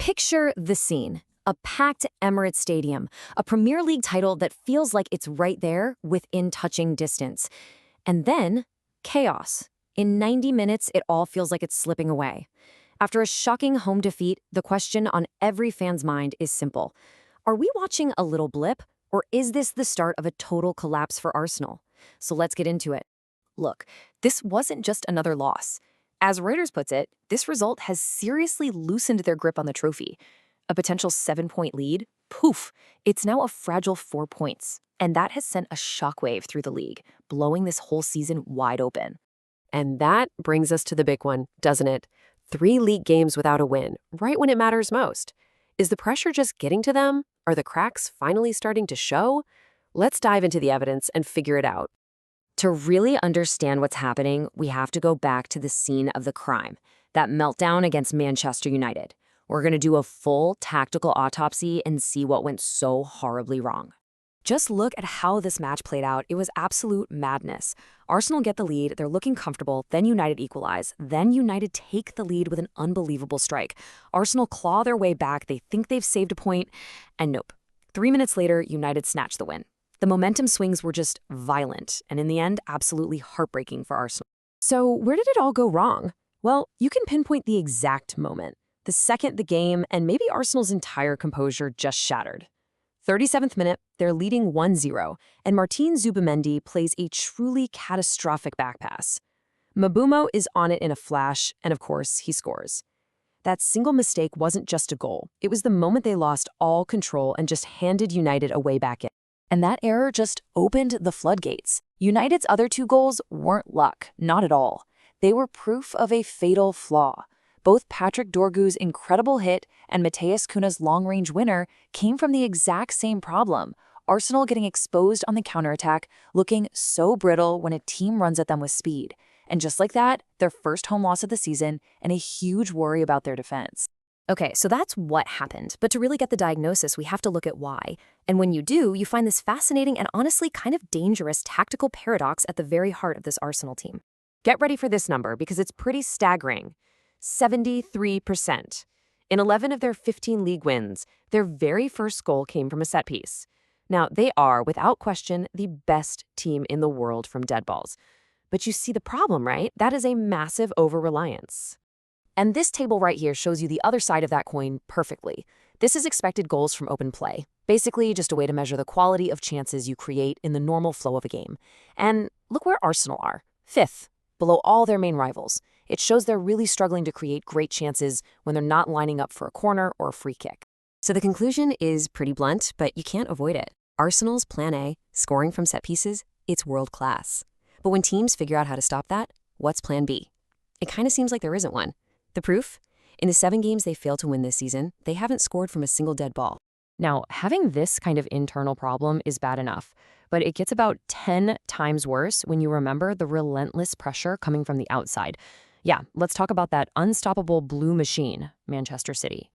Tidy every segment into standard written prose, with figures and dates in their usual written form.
Picture the scene. A packed Emirates Stadium, a Premier League title that feels like it's right there within touching distance. And then, chaos. In 90 minutes, it all feels like it's slipping away. After a shocking home defeat, the question on every fan's mind is simple. Are we watching a little blip, or is this the start of a total collapse for Arsenal? So let's get into it. Look, this wasn't just another loss. As Reuters puts it, this result has seriously loosened their grip on the trophy. A potential 7-point lead, poof, it's now a fragile 4 points. And that has sent a shockwave through the league, blowing this whole season wide open. And that brings us to the big one, doesn't it? 3 league games without a win, right when it matters most. Is the pressure just getting to them? Are the cracks finally starting to show? Let's dive into the evidence and figure it out. To really understand what's happening, we have to go back to the scene of the crime, that meltdown against Manchester United. We're going to do a full tactical autopsy and see what went so horribly wrong. Just look at how this match played out. It was absolute madness. Arsenal get the lead, they're looking comfortable, then United equalize, then United take the lead with an unbelievable strike. Arsenal claw their way back, they think they've saved a point, and nope. 3 minutes later, United snatch the win. The momentum swings were just violent, and in the end, absolutely heartbreaking for Arsenal. So where did it all go wrong? Well, you can pinpoint the exact moment. The second the game, and maybe Arsenal's entire composure just shattered. 37th minute, they're leading 1-0, and Martin Zubimendi plays a truly catastrophic back pass. Mabumo is on it in a flash, and of course, he scores. That single mistake wasn't just a goal. It was the moment they lost all control and just handed United a way back in. And that error just opened the floodgates. United's other 2 goals weren't luck, not at all. They were proof of a fatal flaw. Both Patrick Dorgu's incredible hit and Matheus Cunha's long-range winner came from the exact same problem. Arsenal getting exposed on the counterattack, looking so brittle when a team runs at them with speed. And just like that, their first home loss of the season and a huge worry about their defense. Okay, so that's what happened. But to really get the diagnosis, we have to look at why. And when you do, you find this fascinating and honestly kind of dangerous tactical paradox at the very heart of this Arsenal team. Get ready for this number because it's pretty staggering. 73%. In 11 of their 15 league wins, their very first goal came from a set piece. Now, they are, without question, the best team in the world from dead balls. But you see the problem, right? That is a massive over-reliance. And this table right here shows you the other side of that coin perfectly. This is expected goals from open play. Basically, just a way to measure the quality of chances you create in the normal flow of a game. And look where Arsenal are. 5th, below all their main rivals. It shows they're really struggling to create great chances when they're not lining up for a corner or a free kick. So the conclusion is pretty blunt, but you can't avoid it. Arsenal's plan A, scoring from set pieces, it's world class. But when teams figure out how to stop that, what's plan B? It kind of seems like there isn't one. The proof? In the 7 games they failed to win this season, they haven't scored from a single dead ball. Now, having this kind of internal problem is bad enough, but it gets about 10 times worse when you remember the relentless pressure coming from the outside. Yeah, let's talk about that unstoppable blue machine, Manchester City.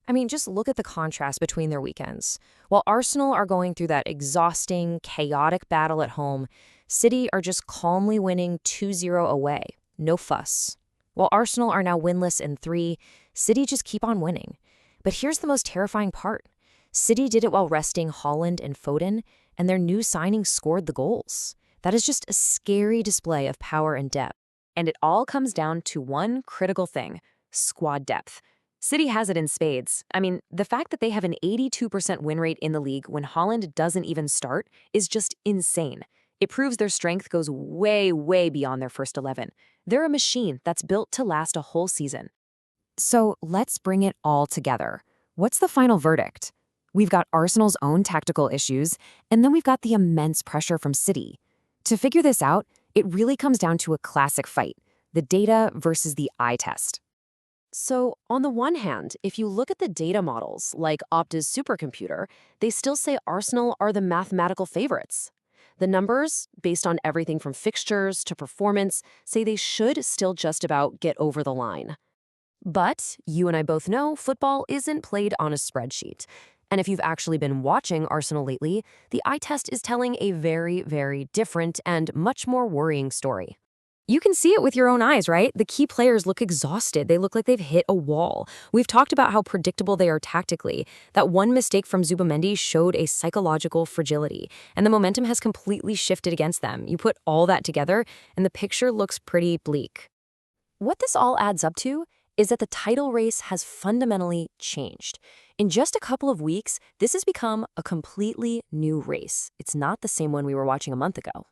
I mean, just look at the contrast between their weekends. While Arsenal are going through that exhausting, chaotic battle at home, City are just calmly winning 2-0 away. No fuss. While Arsenal are now winless in 3, City just keep on winning. But here's the most terrifying part. City did it while resting Haaland and Foden, and their new signings scored the goals. That is just a scary display of power and depth. And it all comes down to one critical thing: squad depth. City has it in spades. I mean, the fact that they have an 82% win rate in the league when Haaland doesn't even start is just insane. It proves their strength goes way, way beyond their first 11. They're a machine that's built to last a whole season. So let's bring it all together. What's the final verdict? We've got Arsenal's own tactical issues, and then we've got the immense pressure from City. To figure this out, it really comes down to a classic fight: the data versus the eye test. So, on the one hand, if you look at the data models, like Opta's supercomputer, they still say Arsenal are the mathematical favorites. The numbers, based on everything from fixtures to performance, say they should still just about get over the line. But you and I both know football isn't played on a spreadsheet. And if you've actually been watching Arsenal lately, the eye test is telling a very, very different and much more worrying story. You can see it with your own eyes, right? The key players look exhausted. They look like they've hit a wall. We've talked about how predictable they are tactically. That one mistake from Zubimendi showed a psychological fragility, and the momentum has completely shifted against them. You put all that together, and the picture looks pretty bleak. What this all adds up to is that the title race has fundamentally changed. In just a couple of weeks, this has become a completely new race. It's not the same one we were watching a month ago.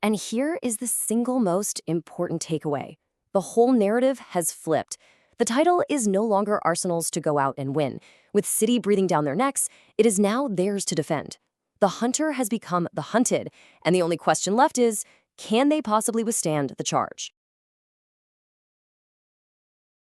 And here is the single most important takeaway. The whole narrative has flipped. The title is no longer Arsenal's to go out and win. With City breathing down their necks, it is now theirs to defend. The hunter has become the hunted, and the only question left is, can they possibly withstand the charge?